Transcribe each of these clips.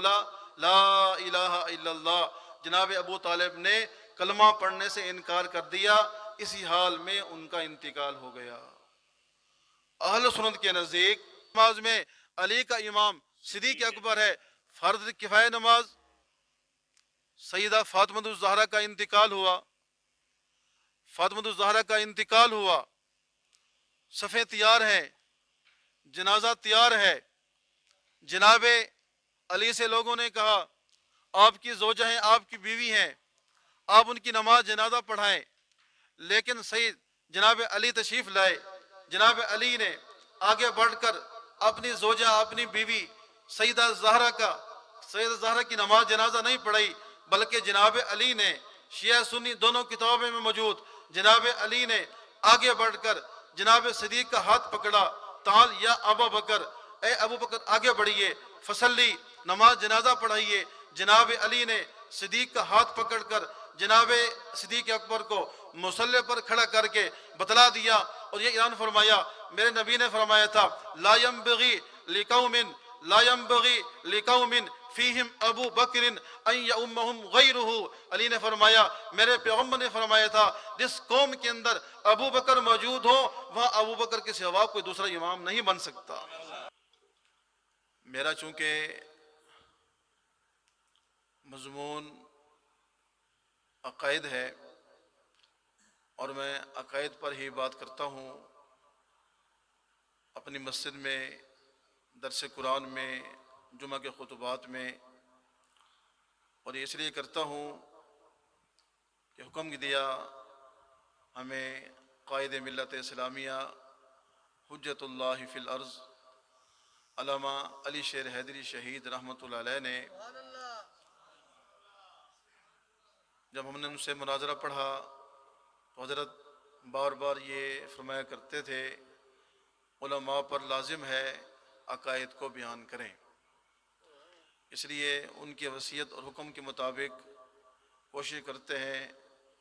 بولا لا الہ الا اللہ، جناب ابو طالب نے کلمہ پڑھنے سے انکار کر دیا، اسی حال میں ان کا انتقال ہو گیا۔ اہل سنت کے نزدیک نماز میں علی کا امام صدیق اکبر ہے۔ فرض کفایہ نماز، سیدہ فاطمہ الزہرا کا انتقال ہوا، فاطمہ الزہرا کا انتقال ہوا، صفیں تیار ہیں، جنازہ تیار ہے۔ جناب علی سے لوگوں نے کہا آپ کی زوجہ ہیں، آپ کی بیوی ہیں، آپ ان کی نماز جنازہ پڑھائیں، لیکن سید جناب علی تشریف لائے۔ جناب علی نے آگے بڑھ کر اپنی زوجہ، اپنی بیوی سیدہ زہرا کی نماز جنازہ نہیں پڑھائی، بلکہ جناب علی نے شیعہ سنی دونوں کتابوں میں موجود جناب علی نے آگے بڑھ کر جناب صدیق کا ہاتھ پکڑا، تعال یا ابا بکر، اے ابو بکر آگے بڑھیے، فصلی نماز جنازہ پڑھائیے۔ جناب علی نے صدیق کا ہاتھ پکڑ کر جناب صدیق اکبر کو مصلی پر کھڑا کر کے بتلا دیا اور یہ اعلان فرمایا، میرے نبی نے فرمایا تھا لا ينبغي لقوم فیہم ابو بکر ان یؤمہم غیرہ۔ علی نے فرمایا، میرے پیغمبر نے فرمایا تھا جس قوم کے اندر ابو بکر موجود ہو وہاں ابو بکر کے سوا کوئی دوسرا امام نہیں بن سکتا۔ میرا چونکہ مضمون عقائد ہے اور میں عقائد پر ہی بات کرتا ہوں، اپنی مسجد میں، درس قرآن میں، جمعہ کے خطبات میں، اور یہ اس لیے کرتا ہوں کہ حکم دیا ہمیں قائد ملت اسلامیہ حجت اللہ فی الارض علامہ علی شیر حیدری شہید رحمۃ اللہ علیہ نے، جب ہم نے ان سے مناظرہ پڑھا تو حضرت بار بار یہ فرمایا کرتے تھے علماء پر لازم ہے عقائد کو بیان کریں۔ اس لیے ان کی وصیت اور حکم کے مطابق کوشش کرتے ہیں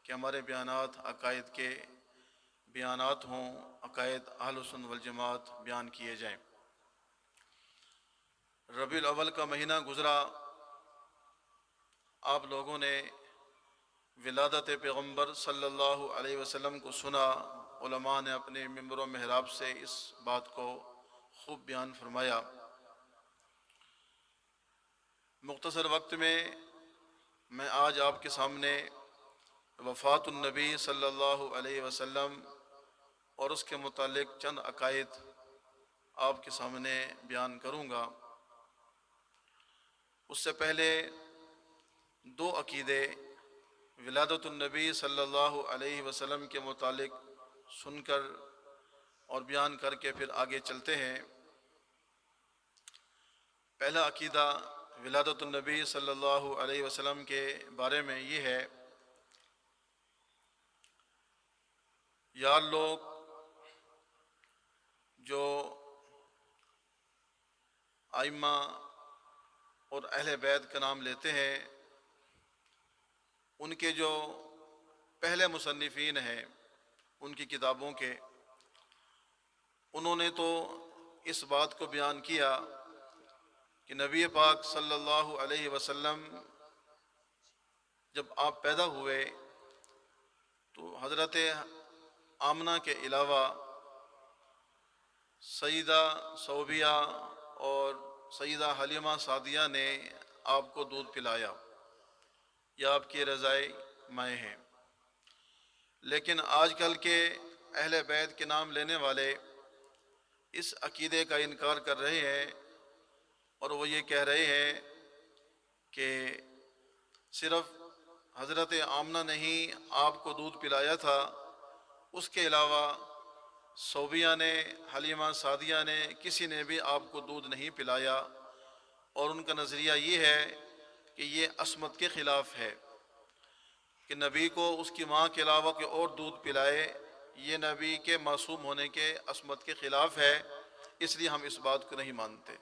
کہ ہمارے بیانات عقائد کے بیانات ہوں، عقائد اہل سنت والجماعت بیان کیے جائیں۔ ربیع الاول کا مہینہ گزرا، آپ لوگوں نے ولادت پیغمبر صلی اللہ علیہ وسلم کو سنا، علماء نے اپنے ممبر و محراب سے اس بات کو خوب بیان فرمایا۔ مختصر وقت میں آج آپ کے سامنے وفات النبی صلی اللہ علیہ وسلم اور اس کے متعلق چند عقائد آپ کے سامنے بیان کروں گا۔ اس سے پہلے دو عقیدے ولادت النبی صلی اللہ علیہ وسلم کے متعلق سن کر اور بیان کر کے پھر آگے چلتے ہیں۔ پہلا عقیدہ ولادت النبی صلی اللہ علیہ وسلم کے بارے میں یہ ہے، یار لوگ جو ائمہ اور اہل بیت کا نام لیتے ہیں، ان کے جو پہلے مصنفین ہیں ان کی کتابوں کے، انہوں نے تو اس بات کو بیان کیا کہ نبی پاک صلی اللہ علیہ وسلم جب آپ پیدا ہوئے تو حضرت آمنہ کے علاوہ سیدہ صوبیہ اور سیدہ حلیمہ سعدیہ نے آپ کو دودھ پلایا، یہ آپ کی رضائے مائیں ہیں۔ لیکن آج کل کے اہل بیت کے نام لینے والے اس عقیدے کا انکار کر رہے ہیں اور وہ یہ کہہ رہے ہیں کہ صرف حضرت آمنہ نے ہی آپ کو دودھ پلایا تھا، اس کے علاوہ صوبیہ نے، حلیمہ سعدیہ نے، کسی نے بھی آپ کو دودھ نہیں پلایا، اور ان کا نظریہ یہ ہے کہ یہ عصمت کے خلاف ہے کہ نبی کو اس کی ماں کے علاوہ کوئی اور دودھ پلائے، یہ نبی کے معصوم ہونے کے عصمت کے خلاف ہے، اس لیے ہم اس بات کو نہیں مانتے۔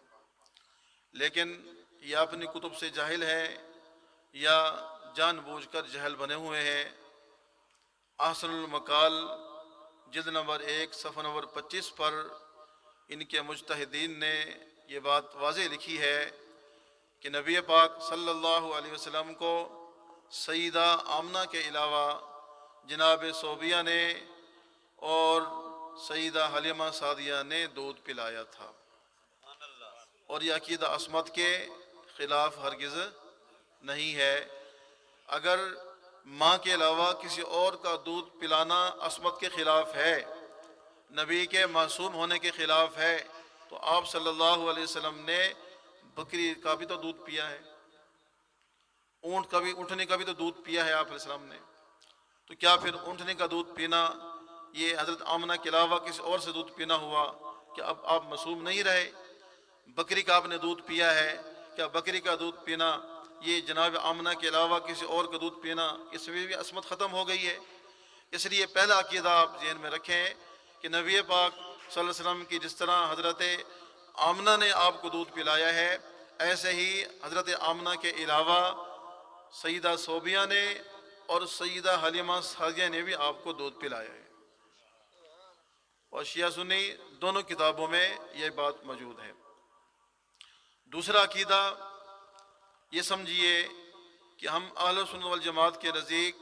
لیکن یہ اپنی کتب سے جاہل ہے یا جان بوجھ کر جہل بنے ہوئے ہیں۔ احسن المقال جلد نمبر 1 صفحہ نمبر 25 پر ان کے مجتہدین نے یہ بات واضح لکھی ہے کہ نبی پاک صلی اللہ علیہ وسلم کو سیدہ آمنہ کے علاوہ جناب صوبیہ نے اور سیدہ حلیمہ سعدیہ نے دودھ پلایا تھا، اور یہ عقیدہ عصمت کے خلاف ہرگز نہیں ہے۔ اگر ماں کے علاوہ کسی اور کا دودھ پلانا عصمت کے خلاف ہے، نبی کے معصوم ہونے کے خلاف ہے، تو آپ صلی اللہ علیہ وسلم نے بکری کا بھی تو دودھ پیا ہے، اونٹنے کا بھی تو دودھ پیا ہے آپ علیہ السلام نے، تو کیا پھر اونٹنے کا دودھ پینا یہ حضرت آمنہ کے علاوہ کسی اور سے دودھ پینا ہوا؟ کہ اب آپ معصوم نہیں رہے؟ بکری کا آپ نے دودھ پیا ہے، کیا بکری کا دودھ پینا یہ جناب آمنہ کے علاوہ کسی اور کا دودھ پینا، اس میں بھی عصمت ختم ہو گئی ہے؟ اس لیے پہلا عقیدہ آپ ذہن میں رکھیں کہ نبی پاک صلی اللہ علیہ وسلم کی جس طرح حضرت آمنہ نے آپ کو دودھ پلایا ہے، ایسے ہی حضرت آمنہ کے علاوہ سیدہ صوبیہ نے اور سیدہ حلیمہ سعدیہ نے بھی آپ کو دودھ پلایا ہے، اور شیعہ سنی دونوں کتابوں میں یہ بات موجود ہے۔ دوسرا عقیدہ یہ سمجھیے کہ ہم اہل سنت والجماعت کے نزدیک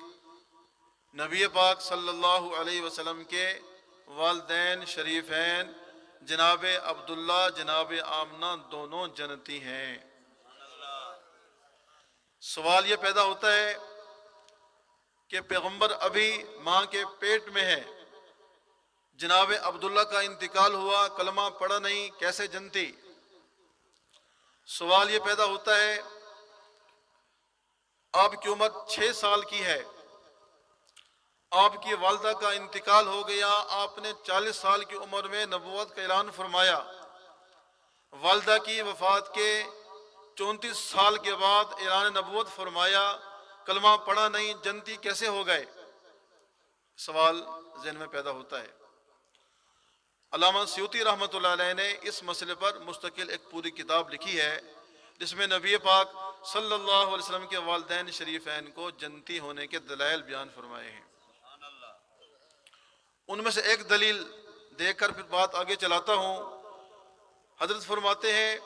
نبی پاک صلی اللہ علیہ وسلم کے والدین شریفین جناب عبداللہ جناب آمنہ دونوں جنتی ہیں۔ سوال یہ پیدا ہوتا ہے کہ پیغمبر ابھی ماں کے پیٹ میں ہے، جناب عبداللہ کا انتقال ہوا، کلمہ پڑھا نہیں، کیسے جنتی؟ سوال یہ پیدا ہوتا ہے آپ کی عمر 6 سال کی ہے، آپ کی والدہ کا انتقال ہو گیا، آپ نے 40 سال کی عمر میں نبوت کا اعلان فرمایا، والدہ کی وفات کے 34 سال کے بعد اعلان نبوت فرمایا، کلمہ پڑھا نہیں، جنتی کیسے ہو گئے؟ سوال ذہن میں پیدا ہوتا ہے۔ علامہ سیوطی رحمۃ اللہ علیہ نے اس مسئلے پر مستقل ایک پوری کتاب لکھی ہے، جس میں نبی پاک صلی اللہ علیہ وسلم کے والدین شریفین کو جنتی ہونے کے دلائل بیان فرمائے ہیں۔ ان میں سے ایک دلیل دیکھ کر پھر بات آگے چلاتا ہوں۔ حضرت فرماتے ہیں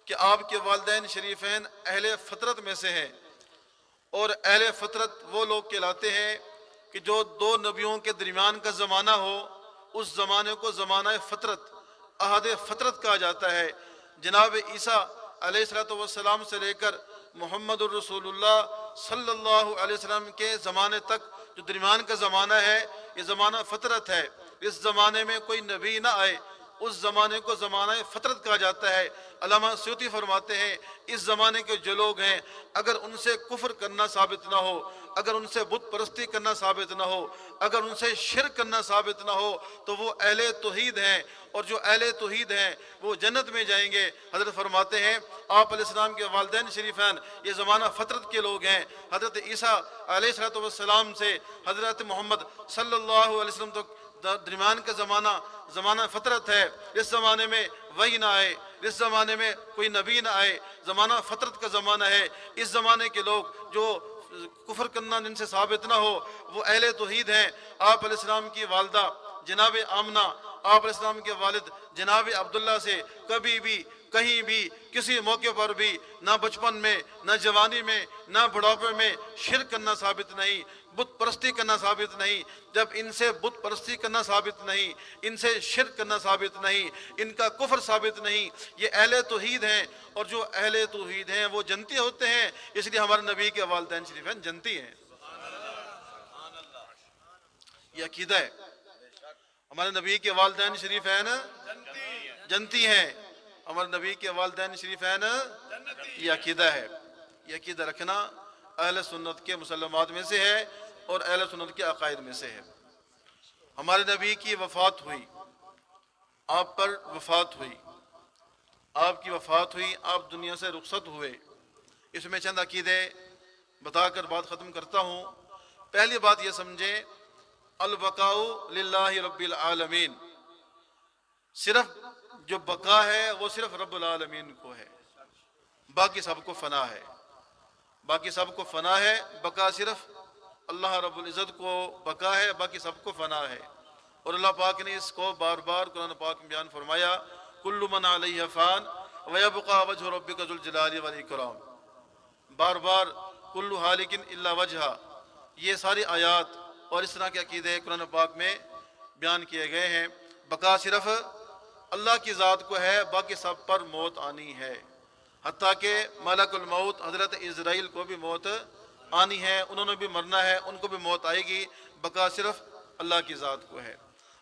کہ آپ کے والدین شریفین اہل فطرت میں سے ہیں، اور اہل فطرت وہ لوگ کہلاتے ہیں کہ جو دو نبیوں کے درمیان کا زمانہ ہو، اس زمانے کو زمانہ فطرت، عہد فطرت کہا جاتا ہے۔ جناب عیسیٰ علیہ السلام سے لے کر محمد الرسول اللہ صلی اللہ علیہ وسلم کے زمانے تک جو درمیان کا زمانہ ہے، یہ زمانہ فطرت ہے۔ اس زمانے میں کوئی نبی نہ آئے، اس زمانے کو زمانہ فطرت کہا جاتا ہے۔ علامہ سیوطی فرماتے ہیں اس زمانے کے جو لوگ ہیں، اگر ان سے کفر کرنا ثابت نہ ہو، اگر ان سے بت پرستی کرنا ثابت نہ ہو، اگر ان سے شرک کرنا ثابت نہ ہو، تو وہ اہل توحید ہیں، اور جو اہل توحید ہیں وہ جنت میں جائیں گے۔ حضرت فرماتے ہیں آپ علیہ السلام کے والدین شریفین یہ زمانہ فطرت کے لوگ ہیں۔ حضرت عیسیٰ علیہ السلام سے حضرت محمد صلی اللہ علیہ وسلم تک درمیان کا زمانہ فطرت ہے۔ اس زمانے میں وحی نہ آئے، اس زمانے میں کوئی نبی نہ آئے، زمانہ فطرت کا زمانہ ہے۔ اس زمانے کے لوگ جو کفر کرنا جن سے ثابت نہ ہو وہ اہل توحید ہیں۔ آپ علیہ السلام کی والدہ جناب آمنہ، آپ علیہ السلام کے والد جناب عبداللہ سے کبھی بھی کہیں بھی کسی موقع پر بھی نہ بچپن میں، نہ جوانی میں، نہ بڑھاپے میں شرک کرنا ثابت نہیں، بت پرستی کرنا ثابت نہیں۔ جب ان سے بت پرستی کرنا ثابت نہیں، ان سے شرک کرنا ثابت نہیں، ان کا کفر ثابت نہیں، یہ اہل توحید ہیں، اور جو اہل توحید ہیں وہ جنتی ہوتے ہیں۔ اس لیے ہمارے نبی کے والدین شریفین جنتی ہیں، یہ عقیدہ ہے۔ ہمارے نبی کے والدین شریفین جنتی ہیں، ہمارے نبی کے والدین شریفین یہ عقیدہ ہے۔ یہ عقیدہ رکھنا اہل سنت کے مسلمات میں سے ہے اور اہل سنت کے عقائد میں سے ہے۔ ہمارے نبی کی وفات ہوئی، آپ پر وفات ہوئی، آپ کی وفات ہوئی، آپ دنیا سے رخصت ہوئے۔ اس میں چند عقیدے بتا کر بات ختم کرتا ہوں۔ پہلی بات یہ سمجھیں، البقاء للہ رب العالمین، صرف جو بقا ہے وہ صرف رب العالمین کو ہے، باقی سب کو فنا ہے، باقی سب کو فنا ہے۔ بقا صرف اللہ رب العزت کو بقا ہے، باقی سب کو فنا ہے۔ اور اللہ پاک نے اس کو بار بار قرآن پاک میں بیان فرمایا، کل من علیہ فان وَيَبْقَى وَجْهُ رَبِّكَ ذُو الْجَلَالِ وَالْإِكْرَامِ، بار بار کل حالکن الا وجہ، یہ ساری آیات اور اس طرح کے عقیدے قرآن پاک میں بیان کیے گئے ہیں۔ بقا صرف اللہ کی ذات کو ہے، باقی سب پر موت آنی ہے، حتیٰ کہ ملک الموت حضرت اسرائیل کو بھی موت آنی ہے، انہوں نے بھی مرنا ہے، ان کو بھی موت آئے گی، بقا صرف اللہ کی ذات کو ہے۔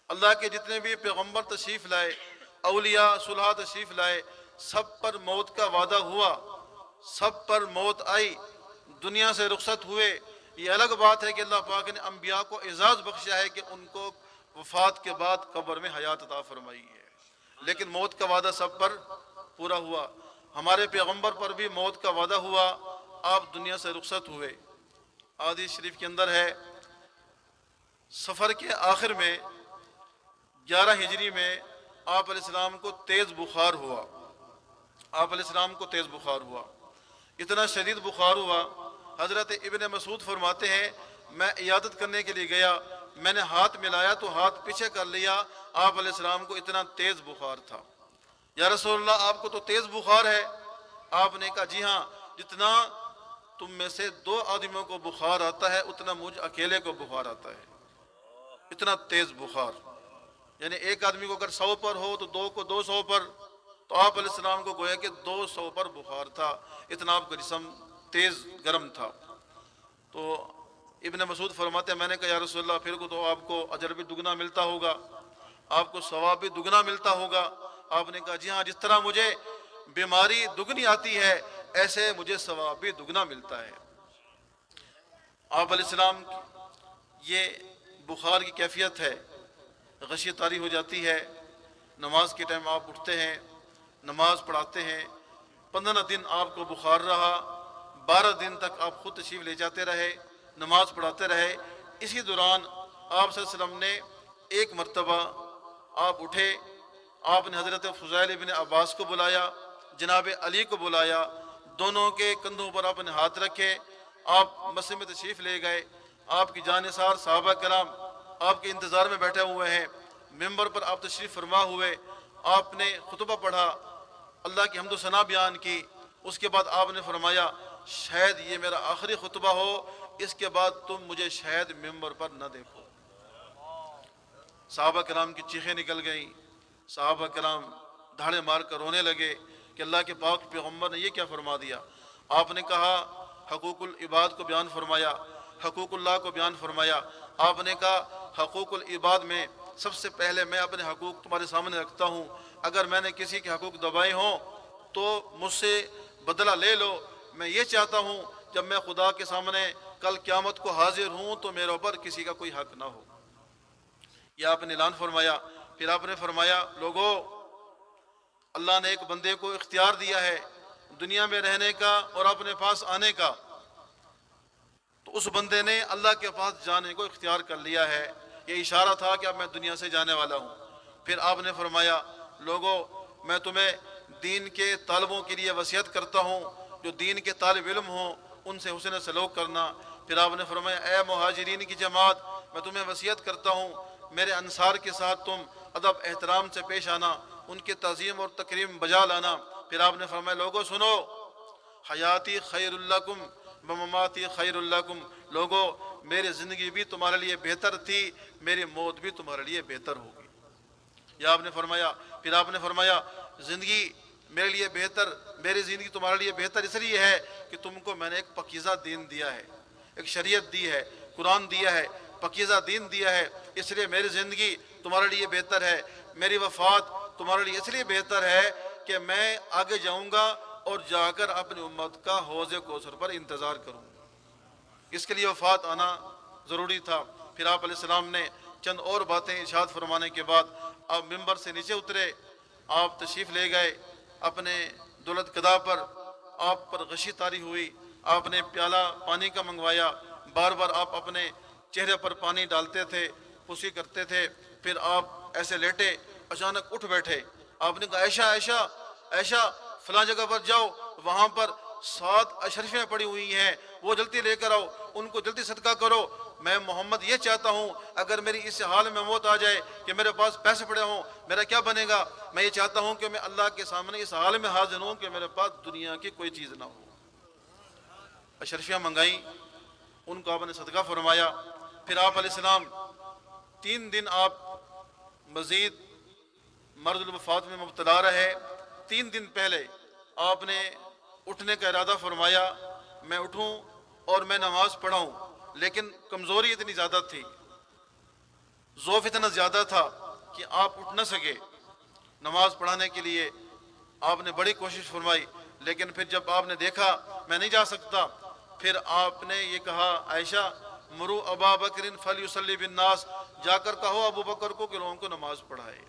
اللہ کے جتنے بھی پیغمبر تشریف لائے، اولیاء صلحاء تشریف لائے، سب پر موت کا وعدہ ہوا، سب پر موت آئی، دنیا سے رخصت ہوئے۔ یہ الگ بات ہے کہ اللہ پاک نے انبیاء کو اعزاز بخشا ہے کہ ان کو وفات کے بعد قبر میں حیات عطا فرمائی ہے، لیکن موت کا وعدہ سب پر پورا ہوا۔ ہمارے پیغمبر پر بھی موت کا وعدہ ہوا، آپ دنیا سے رخصت ہوئے۔ حدیث شریف کے اندر ہے، سفر کے آخر میں 11 ہجری میں آپ علیہ السلام کو تیز بخار ہوا، آپ علیہ السلام کو تیز بخار ہوا، اتنا شدید بخار ہوا، حضرت ابن مسعود فرماتے ہیں میں عیادت کرنے کے لیے گیا، میں نے ہاتھ ملایا تو ہاتھ پیچھے کر لیا، آپ علیہ السلام کو اتنا تیز بخار تھا۔ یا رسول اللہ آپ کو تو تیز بخار ہے؟ آپ نے کہا جی ہاں، جتنا تم میں سے 2 آدمیوں کو بخار آتا ہے اتنا مجھ اکیلے کو بخار آتا ہے، اتنا تیز بخار۔ یعنی ایک آدمی کو اگر 100 پر ہو تو 2 کو 200 پر، تو آپ علیہ السلام کو گویا کہ 200 پر بخار تھا، اتنا آپ کا جسم تیز گرم تھا۔ تو ابن مسعود فرماتے ہیں میں نے کہا یا رسول اللہ پھر کو تو آپ کو اجر بھی دگنا ملتا ہوگا، آپ کو ثواب بھی دگنا ملتا ہوگا؟ آپ نے کہا جی ہاں، جس طرح مجھے بیماری دگنی آتی ہے ایسے مجھے ثواب بھی دگنا ملتا ہے۔ آپ علیہ السلام یہ بخار کی کیفیت ہے، غشی طاری ہو جاتی ہے، نماز کے ٹائم آپ اٹھتے ہیں، نماز پڑھاتے ہیں، 15 دن آپ کو بخار رہا، 12 دن تک آپ خود تشریف لے جاتے رہے، نماز پڑھاتے رہے۔ اسی دوران آپ صلی اللہ علیہ وسلم نے ایک مرتبہ آپ اٹھے، آپ نے حضرت فضیل بن عباس کو بلایا، جناب علی کو بلایا، دونوں کے کندھوں پر آپ نے ہاتھ رکھے، آپ مسجد میں تشریف لے گئے، آپ کی جانثار صحابہ کرام آپ کے انتظار میں بیٹھے ہوئے ہیں، ممبر پر آپ تشریف فرما ہوئے، آپ نے خطبہ پڑھا، اللہ کی حمد و ثنا بیان کی، اس کے بعد آپ نے فرمایا شاید یہ میرا آخری خطبہ ہو، اس کے بعد تم مجھے شاید ممبر پر نہ دیکھو۔ صحابہ کرام کی چیخیں نکل گئیں، صحابہ کرام دھاڑے مار کر رونے لگے کہ اللہ کے پاک پیغمبر نے یہ کیا فرما دیا۔ آپ نے کہا حقوق العباد کو بیان فرمایا، حقوق اللہ کو بیان فرمایا۔ آپ نے کہا حقوق العباد میں سب سے پہلے میں اپنے حقوق تمہارے سامنے رکھتا ہوں، اگر میں نے کسی کے حقوق دبائے ہوں تو مجھ سے بدلہ لے لو۔ میں یہ چاہتا ہوں جب میں خدا کے سامنے کل قیامت کو حاضر ہوں تو میرے اوپر کسی کا کوئی حق نہ ہو۔ یہ آپ نے اعلان فرمایا۔ پھر آپ نے فرمایا لوگو، اللہ نے ایک بندے کو اختیار دیا ہے دنیا میں رہنے کا اور اپنے پاس آنے کا، تو اس بندے نے اللہ کے پاس جانے کو اختیار کر لیا ہے۔ یہ اشارہ تھا کہ اب میں دنیا سے جانے والا ہوں۔ پھر آپ نے فرمایا لوگو، میں تمہیں دین کے طالبوں کے لیے وصیت کرتا ہوں، جو دین کے طالب علم ہوں ان سے حسن سلوک کرنا۔ پھر آپ نے فرمایا اے مہاجرین کی جماعت، میں تمہیں وصیت کرتا ہوں میرے انصار کے ساتھ تم ادب احترام سے پیش آنا، ان کی تعظیم اور تکریم بجا لانا۔ پھر آپ نے فرمایا لوگو سنو، حیاتی خیر لکم ومماتی خیر لکم، لوگو میری زندگی بھی تمہارے لیے بہتر تھی، میری موت بھی تمہارے لیے بہتر ہوگی۔ یا آپ نے فرمایا، پھر آپ نے فرمایا زندگی میرے لیے بہتر، میری زندگی تمہارے لیے بہتر اس لیے ہے کہ تم کو میں نے ایک پاکیزہ دین دیا ہے، ایک شریعت دی ہے، قرآن دیا ہے، پاکیزہ دین دیا ہے، اس لیے میری زندگی تمہارے لیے بہتر ہے، میری وفات تمہارے لیے اس لیے بہتر ہے کہ میں آگے جاؤں گا اور جا کر اپنی امت کا حوض کوثر پر انتظار کروں گا، اس کے لیے وفات آنا ضروری تھا۔ پھر آپ علیہ السلام نے چند اور باتیں ارشاد فرمانے کے بعد آپ ممبر سے نیچے اترے، آپ تشریف لے گئے اپنے دولت قدا پر، آپ پر غشی طاری ہوئی، آپ نے پیالہ پانی کا منگوایا، بار بار آپ اپنے چہرے پر پانی ڈالتے تھے، پوسی کرتے تھے، پھر آپ ایسے لیٹے، اچانک اٹھ بیٹھے، آپ نے کہا عائشہ عائشہ عائشہ فلاں جگہ پر جاؤ، وہاں پر 7 اشرفیاں پڑی ہوئی ہیں، وہ جلدی لے کر آؤ، ان کو جلدی صدقہ کرو۔ میں محمد یہ چاہتا ہوں اگر میری اس حال میں موت آ جائے کہ میرے پاس پیسے پڑے ہوں میرا کیا بنے گا؟ میں یہ چاہتا ہوں کہ میں اللہ کے سامنے اس حال میں حاضر ہوں کہ میرے پاس دنیا کی کوئی چیز نہ ہو۔ اشرفیاں منگائیں، ان کو آپ نے صدقہ فرمایا۔ پھر آپ علیہ السلام 3 دن آپ مزید مرض الوفات میں مبتلا رہے۔ 3 دن پہلے آپ نے اٹھنے کا ارادہ فرمایا، میں اٹھوں اور میں نماز پڑھاؤں، لیکن کمزوری اتنی زیادہ تھی، ضعف اتنا زیادہ تھا کہ آپ اٹھ نہ سکے نماز پڑھانے کے لیے۔ آپ نے بڑی کوشش فرمائی، لیکن پھر جب آپ نے دیکھا میں نہیں جا سکتا، پھر آپ نے یہ کہا، عائشہ مرو ابا بکر فلیصلی بالناس، جا کر کہو ابو بکر کو کہ لوگوں کو نماز پڑھائے،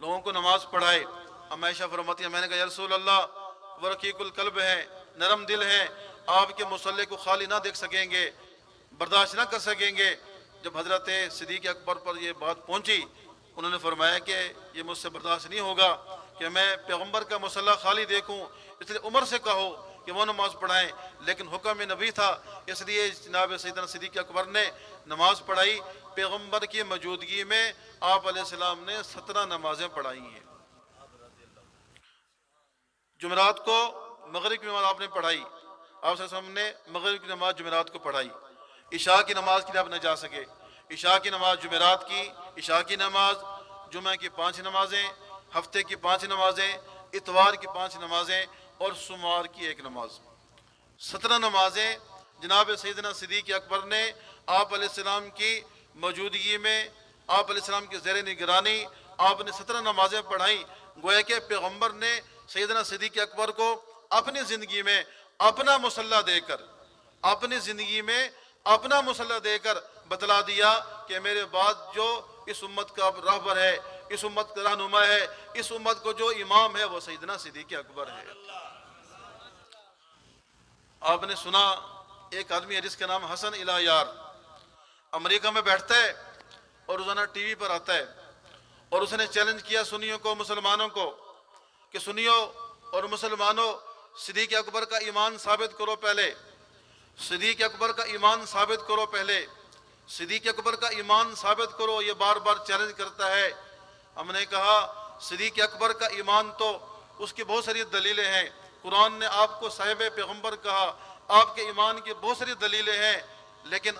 لوگوں کو نماز پڑھائے۔ ام عائشہ فرماتی ہے میں نے کہا یا رسول اللہ وہ رقیق القلب ہے، نرم دل ہے، آپ کے مصلی کو خالی نہ دیکھ سکیں گے، برداشت نہ کر سکیں گے۔ جب حضرت صدیق اکبر پر یہ بات پہنچی، انہوں نے فرمایا کہ یہ مجھ سے برداشت نہیں ہوگا کہ میں پیغمبر کا مصلی خالی دیکھوں، اس لیے عمر سے کہو کہ وہ نماز پڑھائیں۔ لیکن حکم نبی تھا، اس لیے جناب سیدنا صدیق اکبر نے نماز پڑھائی۔ پیغمبر کی موجودگی میں آپ علیہ السلام نے 17 نمازیں پڑھائی ہیں۔ جمعرات کو مغرب کی نماز آپ نے پڑھائی، آپ صلی اللہ علیہ وسلم نے مغرب کی نماز جمعرات کو پڑھائی۔ عشاء کی نماز کے لیے آپ نہ جا سکے، عشاء کی نماز جمعرات کی، عشاء کی نماز، جمعہ کی 5 نمازیں، ہفتے کی 5 نمازیں، اتوار کی 5 نمازیں اور سوموار کی 1 نماز، 17 نمازیں جناب سیدنا صدیق اکبر نے آپ علیہ السلام کی موجودگی میں، آپ علیہ السلام کی زیر نگرانی آپ نے 17 نمازیں پڑھائیں۔ گویا کہ پیغمبر نے سیدنا صدیق اکبر کو اپنی زندگی میں اپنا مصلی دے کر، اپنی زندگی میں اپنا مصلی دے کر بتلا دیا کہ میرے بعد جو اس امت کا رہبر ہے، اس امت کا رہنما ہے، اس امت کو جو امام ہے وہ سیدنا صدیق اکبر ہے۔ آپ نے سنا ایک آدمی ہے جس کا نام حسن الہیار، امریکہ میں بیٹھتا ہے اور روزانہ ٹی وی پر آتا ہے، اور اس نے چیلنج کیا سنیوں کو، مسلمانوں کو کہ سنیوں اور مسلمانوں صدیق اکبر کا ایمان ثابت کرو، پہلے صدیق اکبر کا ایمان ثابت کرو، پہلے صدیق اکبر کا ایمان ثابت کرو۔ یہ بار بار چیلنج کرتا ہے۔ ہم نے کہا صدیق اکبر کا ایمان تو اس کی بہت ساری دلیلیں ہیں، قرآن نے آپ کو صاحب پیغمبر کہا، آپ کے ایمان کی بہت ساری دلیلیں ہیں، لیکن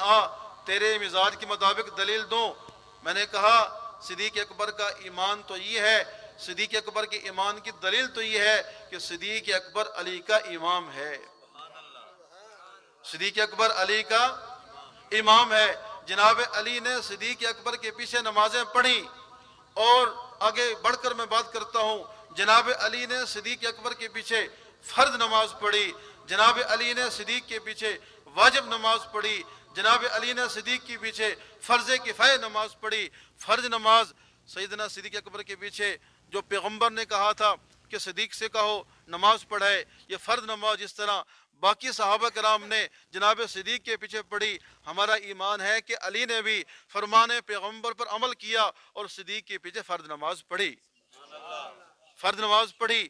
تیرے مزاج کے مطابق دلیل دوں۔ میں نے کہا صدیق اکبر کا ایمان تو یہ ہے، صدیق اکبر کے ایمان کی دلیل تو یہ ہے کہ صدیق اکبر علی کا امام ہے، صدیق اکبر علی کا امام ہے۔ جناب علی نے صدیق اکبر کے پیچھے نمازیں پڑھی، اور آگے بڑھ کر میں بات کرتا ہوں، جناب علی نے صدیق اکبر کے پیچھے فرض نماز پڑھی، جناب علی نے صدیق کے پیچھے واجب نماز پڑھی، جناب علی نے صدیق کے پیچھے فرض کفایہ نماز پڑھی۔ فرض نماز سیدنا صدیق اکبر کے پیچھے جو پیغمبر نے کہا تھا کہ صدیق سے کہو نماز پڑھائے، یہ فرض نماز جس طرح باقی صحابہ کرام نے جناب صدیق کے پیچھے پڑھی، ہمارا ایمان ہے کہ علی نے بھی فرمان پیغمبر پر عمل کیا اور صدیق کے پیچھے فرض نماز پڑھی، فرض نماز پڑھی۔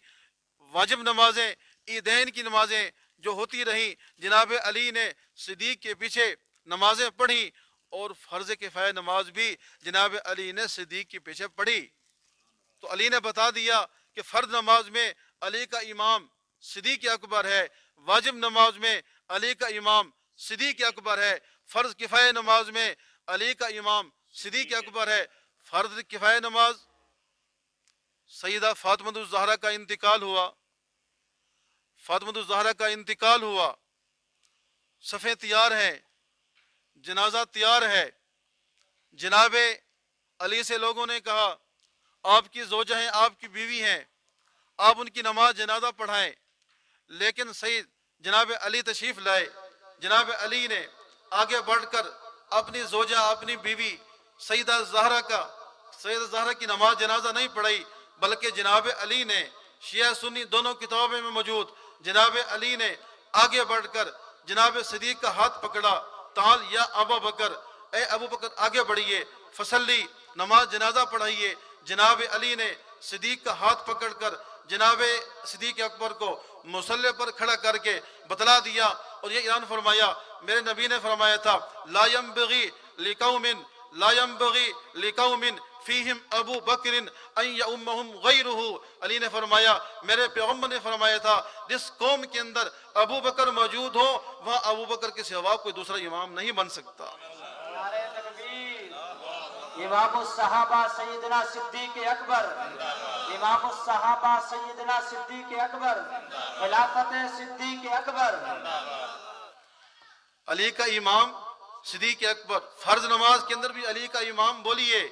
واجب نمازیں، عیدین کی نمازیں جو ہوتی رہیں، جناب علی نے صدیق کے پیچھے نمازیں پڑھی، اور فرض کفایہ نماز بھی جناب علی نے صدیق کے پیچھے پڑھی۔ تو علی نے بتا دیا کہ فرض نماز میں علی کا امام صدیق اکبر ہے، واجب نماز میں علی کا امام صدیق اکبر ہے، فرض کفایہ نماز میں علی کا امام صدیق اکبر ہے۔ فرض کفایہ نماز سیدہ فاطمہ الزہرا کا انتقال ہوا، فاطمہ الزہرا کا انتقال ہوا، صفیں تیار ہیں، جنازہ تیار ہے۔ جناب علی سے لوگوں نے کہا آپ کی زوجہ ہیں، آپ کی بیوی ہیں، آپ ان کی نماز جنازہ پڑھائیں، لیکن سید جناب علی تشریف لائے۔ جناب علی نے آگے بڑھ کر اپنی زوجہ، اپنی بیوی سیدہ زہرا کی نماز جنازہ نہیں پڑھائی، بلکہ جناب علی نے شیعہ سنی دونوں کتابوں میں موجود جناب علی نے آگے بڑھ کر جناب صدیق کا ہاتھ پکڑا، تعال یا ابا بکر، اے ابو بکر آگے بڑھیے، فصلی نماز جنازہ پڑھائیے۔ جناب علی نے صدیق کا ہاتھ پکڑ کر جناب صدیق اکبر کو مصلی پر کھڑا کر کے بتلا دیا، اور یہ اعلان فرمایا میرے نبی نے فرمایا تھا لا ينبغي لقوم فیہم ابو بکر ان یؤمہم غیرہ. علی نے فرمایا، میرے پیغمبر نے فرمایا تھا جس قوم کے اندر ابو بکر موجود ہو وہاں ابو بکر کے سوا کوئی دوسرا امام نہیں بن سکتا. نعرہ تکبیر. امام الصحابہ سیدنا صدیق اکبر، امام الصحابہ سیدنا صدیق اکبر، خلافت صدیق اکبر. علی کا امام صدیق اکبر. فرض نماز کے اندر بھی علی کا امام بولیے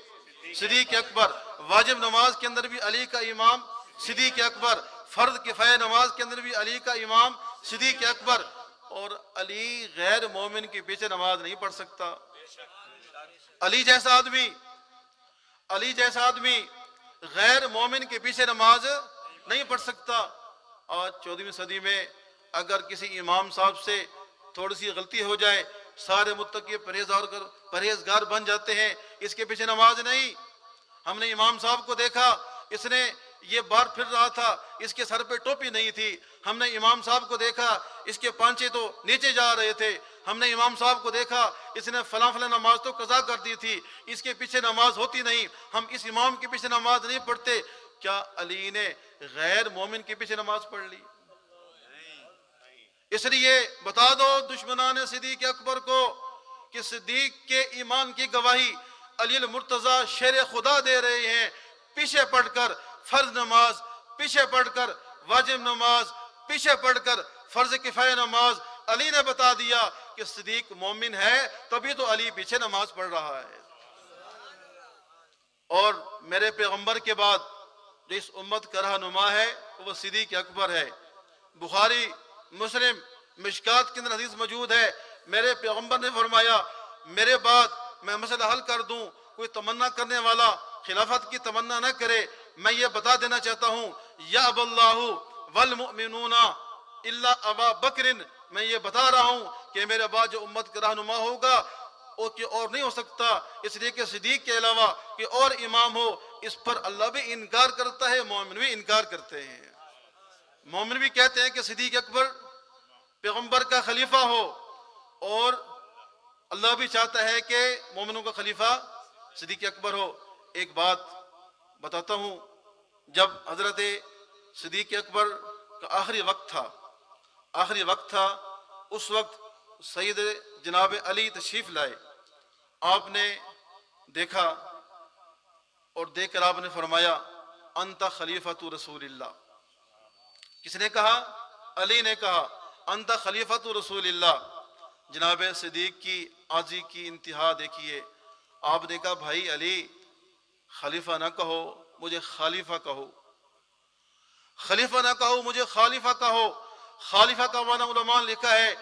صدیق اکبر. واجب نماز کے اندر بھی علی کا امام صدیق اکبر. فرض کفایہ نماز کے اندر بھی علی کا امام صدیق اکبر. اور علی غیر مومن کے پیچھے نماز نہیں پڑھ سکتا. علی جیسا آدمی غیر مومن کے پیچھے نماز نہیں پڑھ سکتا. آج 14ویں صدی میں اگر کسی امام صاحب سے تھوڑی سی غلطی ہو جائے سارے متقی پرہیزگار بن جاتے ہیں. اس کے پیچھے نماز نہیں. ہم نے امام صاحب کو دیکھا، اس نے یہ بار پھر رہا تھا، اس کے سر پہ ٹوپی نہیں تھی. ہم نے امام صاحب کو دیکھا، اس کے پانچے تو نیچے جا رہے تھے. ہم نے امام صاحب کو دیکھا، اس نے فلاں نماز تو قضا کر دی تھی، اس کے پیچھے نماز ہوتی نہیں. ہم اس امام کے پیچھے نماز نہیں پڑھتے. کیا علی نے غیر مومن کے پیچھے نماز پڑھ لی؟ اس لیے بتا دو دشمنان صدیق اکبر کو کہ صدیق کے ایمان کی گواہی علی المرتضیٰ شیر خدا دے رہے ہیں. پیچھے پڑھ کر فرض نماز، پیچھے پڑھ کر واجب نماز، پیچھے پڑھ کر فرض کفایہ نماز. علی نے بتا دیا کہ صدیق مومن ہے، تبھی تو علی پیچھے نماز پڑھ رہا ہے. اور میرے پیغمبر کے بعد جو اس امت کا رہنما ہے وہ صدیق اکبر ہے. بخاری مسلم مشکات کے اندر حدیث موجود ہے، میرے پیغمبر نے فرمایا میرے بعد میں مسئلہ حل کر دوں، کوئی تمنا کرنے والا خلافت کی تمنا نہ کرے. میں یہ بتا دینا چاہتا ہوں یا اب اللہ والمؤمنون الا ابا بکر. میں یہ بتا رہا ہوں کہ میرے بعد جو امت کا رہنما ہوگا اور نہیں ہو سکتا، اس لیے کہ صدیق کے علاوہ کہ اور امام ہو. اس پر اللہ بھی انکار کرتا ہے، مومن بھی انکار کرتے ہیں. مومن بھی کہتے ہیں کہ صدیق اکبر پیغمبر کا خلیفہ ہو، اور اللہ بھی چاہتا ہے کہ مومنوں کا خلیفہ صدیق اکبر ہو. ایک بات بتاتا ہوں، جب حضرت صدیق اکبر کا آخری وقت تھا اس وقت سید جناب علی تشریف لائے. آپ نے دیکھا اور دیکھ کر آپ نے فرمایا انت خلیفۃ رسول اللہ. کس نے کہا؟ علی نے کہا انت خلیفۃ رسول اللہ. جناب صدیق کی عاجزی کی انتہا دیکھیے. آپ نے کہا بھائی علی خلیفہ نہ کہو، مجھے خلیفہ کہو. خلیفہ نہ کہو، مجھے خلیفہ کہو. خلیفہ کا معنی علماء نے لکھا ہے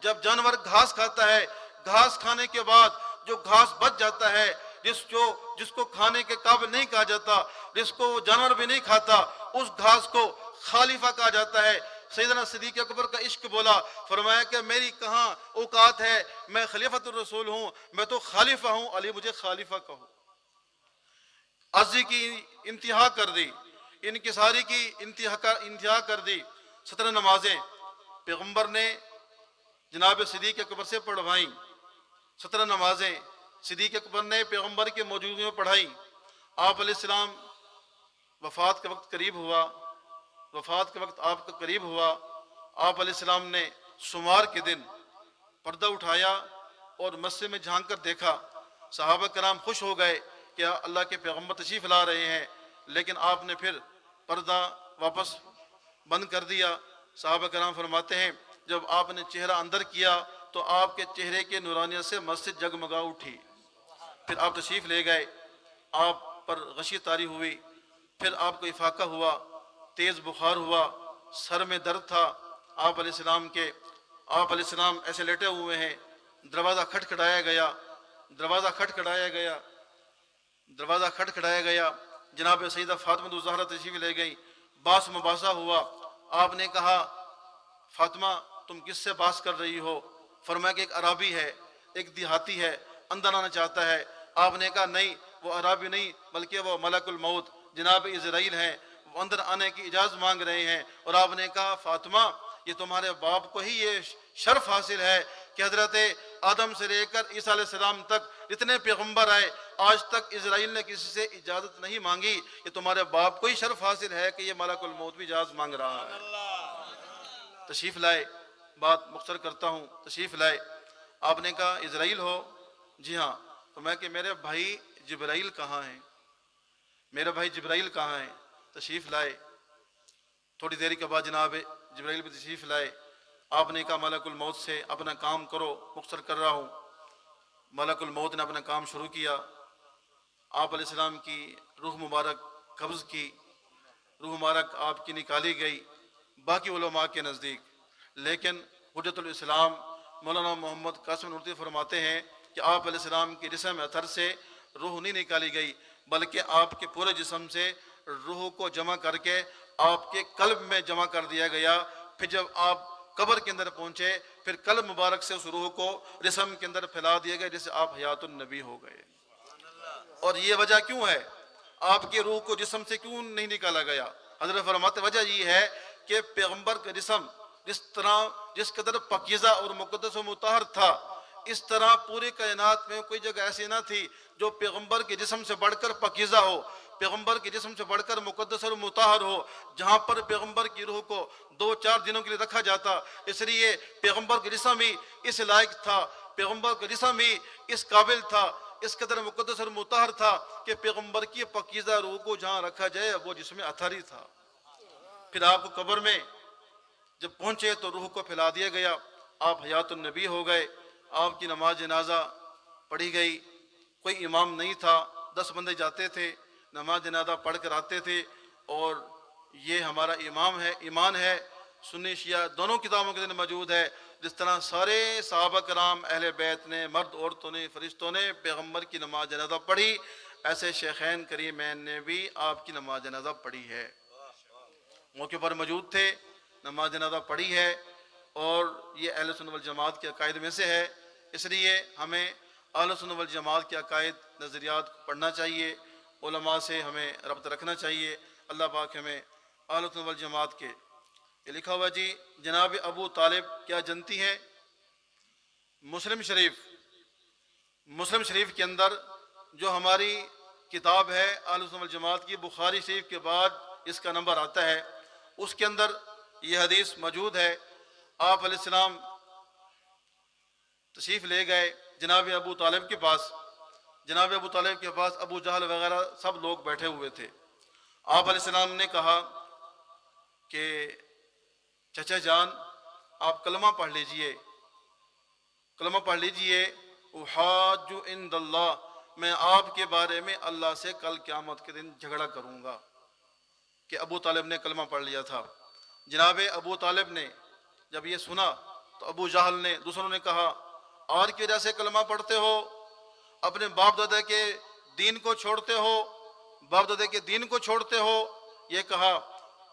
جب جانور گھاس کھاتا ہے، گھاس کھانے کے بعد جو گھاس بچ جاتا ہے، جس کو کھانے کے قابل نہیں کہا جاتا، جس کو جانور بھی نہیں کھاتا، اس گھاس کو خلیفہ کہا جاتا ہے. سیدنا صدیق اکبر کا عشق بولا، فرمایا کہ میری کہاں اوقات ہے، میں خلیفۃ الرسول ہوں، میں تو خلیفہ ہوں. علی مجھے خلیفہ کہو. عجزی کی انتہا کر دی، انکساری کی انتہا کر دی. 17 نمازیں پیغمبر نے جناب صدیق اکبر سے پڑھوائیں. 17 نمازیں صدیق اکبر نے پیغمبر کے موجودگی میں پڑھائی. آپ علیہ السلام وفات کا وقت قریب ہوا. آپ کا قریب ہوا. آپ علیہ السلام نے سمار کے دن پردہ اٹھایا اور مسجد میں جھانک کر دیکھا. صحابہ کرام خوش ہو گئے کہ اللہ کے پیغمبر تشریف لا رہے ہیں، لیکن آپ نے پھر پردہ واپس بند کر دیا. صحابہ کرام فرماتے ہیں جب آپ نے چہرہ اندر کیا تو آپ کے چہرے کے نورانیت سے مسجد جگمگا اٹھی. پھر آپ تشریف لے گئے، آپ پر غشی طاری ہوئی، پھر آپ کو افاقہ ہوا، تیز بخار ہوا، سر میں درد تھا. آپ علیہ السلام ایسے لیٹے ہوئے ہیں. دروازہ کھٹکھٹایا گیا. جناب سیدہ فاطمہ الزہرا تشریف لے گئی. باس مباحثہ ہوا. آپ نے کہا فاطمہ تم کس سے باس کر رہی ہو؟ فرمایا کہ ایک عرابی ہے، ایک دیہاتی ہے، اندر آنا چاہتا ہے. آپ نے کہا نہیں، وہ عرابی نہیں بلکہ وہ ملک الموت جناب عزرائیل ہیں، وہ اندر آنے کی اجازت مانگ رہے ہیں. اور آپ نے کہا فاطمہ یہ تمہارے باپ کو ہی یہ شرف حاصل ہے کہ حضرت آدم سے لے کر عیسیٰ علیہ السلام تک جتنے پیغمبر آئے آج تک اسرائیل نے کسی سے اجازت نہیں مانگی کہ تمہارے باپ کو ہی شرف حاصل ہے کہ یہ ملک الموت بھی اجازت مانگ رہا ہے۔ تشریف لائے، بات مختصر کرتا ہوں، تشریف لائے۔ آپ نے کہا اسرائیل ہو؟ جی ہاں۔ تو میں کہ میرے بھائی جبرائیل کہاں ہیں؟ میرے بھائی جبرائیل کہاں ہیں؟ تشریف لائے۔ تھوڑی دیر کے بعد جناب جبرائیل بھی تشریف لائے۔ آپ نے کہا ملک الموت سے اپنا کام کرو، مختصر کر رہا ہوں۔ ملک الموت نے اپنا کام شروع کیا، آپ علیہ السلام کی روح مبارک قبض کی، روح مبارک آپ کی نکالی گئی باقی علماء کے نزدیک، لیکن حجت الاسلام مولانا محمد قاسم نورتی فرماتے ہیں کہ آپ علیہ السلام کی جسم اثر سے روح نہیں نکالی گئی، بلکہ آپ کے پورے جسم سے روح کو جمع کر کے آپ کے قلب میں جمع کر دیا گیا۔ پھر جب آپ قبر کے اندر پہنچے پھر قلب مبارک سے اس روح کو جسم کے اندر پھیلا دیا گیا، جسے آپ حیات النبی ہو گئے۔ اور یہ وجہ کیوں ہے؟ آپ کی روح کو جسم سے کیوں نہیں نکالا گیا؟ حضرت فرماتے وجہ یہ ہے کہ پیغمبر کا جسم جس قدر پاکیزہ اور مقدس و مطہر تھا، اس طرح پوری کائنات میں کوئی جگہ ایسی نہ تھی جو پیغمبر کے جسم سے بڑھ کر پاکیزہ ہو، پیغمبر کے جسم سے بڑھ کر مقدس اور مطہر ہو، جہاں پر پیغمبر کی روح کو 2-4 دنوں کے لیے رکھا جاتا۔ اس لیے پیغمبر کا جسم ہی اس لائق تھا، پیغمبر کا جسم ہی اس قابل تھا، اس قدر مقدس اور مطہر تھا کہ پیغمبر کی پاکیزہ روح کو جہاں رکھا جائے وہ جسم اطہر ہی تھا۔ پھر آپ کو قبر میں جب پہنچے تو روح کو پھیلا دیا گیا، آپ حیات النبی ہو گئے۔ آپ کی نماز جنازہ پڑھی گئی، کوئی امام نہیں تھا، 10 بندے جاتے تھے، نماز جنازہ پڑھ کر آتے تھے۔ اور یہ ہمارا ایمان ہے، سنی شیعہ دونوں کتابوں کے اندر موجود ہے، جس طرح سارے صحابہ کرام اہل بیت نے، مرد عورتوں نے، فرشتوں نے پیغمبر کی نماز جنازہ پڑھی، ایسے شیخین کریمین نے بھی آپ کی نماز جنازہ پڑھی ہے، موقع پر موجود تھے، نماز جنازہ پڑھی ہے۔ اور یہ اہل سنت والجماعت کے عقائد میں سے ہے، اس لیے ہمیں اہل سنت والجماعت کے عقائد نظریات کو پڑھنا چاہیے، علماء سے ہمیں ربط رکھنا چاہیے۔ اللہ پاک ہمیں اہل سنت والجماعت کے۔ یہ لکھا ہوا جی جناب ابو طالب کیا جنتی ہیں؟ مسلم شریف کے اندر جو ہماری کتاب ہے اہل سنت والجماعت کی، بخاری شریف کے بعد اس کا نمبر آتا ہے، اس کے اندر یہ حدیث موجود ہے۔ آپ علیہ السلام تشریف لے گئے جناب ابو طالب کے پاس، جناب ابو طالب کے پاس ابو جہل وغیرہ سب لوگ بیٹھے ہوئے تھے۔ آپ علیہ السلام نے کہا کہ چچا جان آپ کلمہ پڑھ لیجئے، کلمہ پڑھ لیجئے، احاج عند اللہ، میں آپ کے بارے میں اللہ سے کل قیامت کے دن جھگڑا کروں گا۔ کہ ابو طالب نے کلمہ پڑھ لیا تھا۔ جناب ابو طالب نے جب یہ سنا تو ابو جہل نے، دوسروں نے کہا اور کی وجہ سے کلمہ پڑھتے ہو؟ اپنے باپ دادا کے دین کو چھوڑتے ہو، باپ دادا کے دین کو چھوڑتے ہو؟ یہ کہا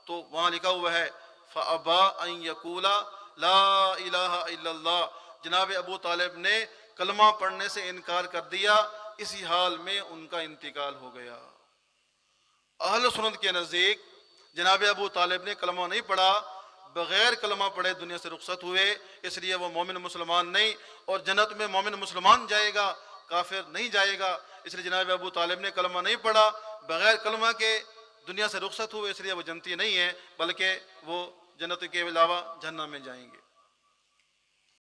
تو وہاں لکھا ہوا ہے فَأَبَا أَن يَقُولَ لَا إِلَهَ إِلَّا اللَّهِ، جناب ابو طالب نے کلمہ پڑھنے سے انکار کر دیا، اسی حال میں ان کا انتقال ہو گیا۔ اہل سنت کے نزدیک جناب ابو طالب نے کلمہ نہیں پڑھا، بغیر کلمہ پڑھے دنیا سے رخصت ہوئے، اس لیے وہ مومن مسلمان نہیں، اور جنت میں مومن مسلمان جائے گا، کافر نہیں جائے گا۔ اس لیے جناب ابو طالب نے کلمہ نہیں پڑھا، بغیر کلمہ کے دنیا سے رخصت ہوئے، اس لیے وہ جنتی نہیں ہے، بلکہ وہ جنت کے علاوہ جہنم میں جائیں گے۔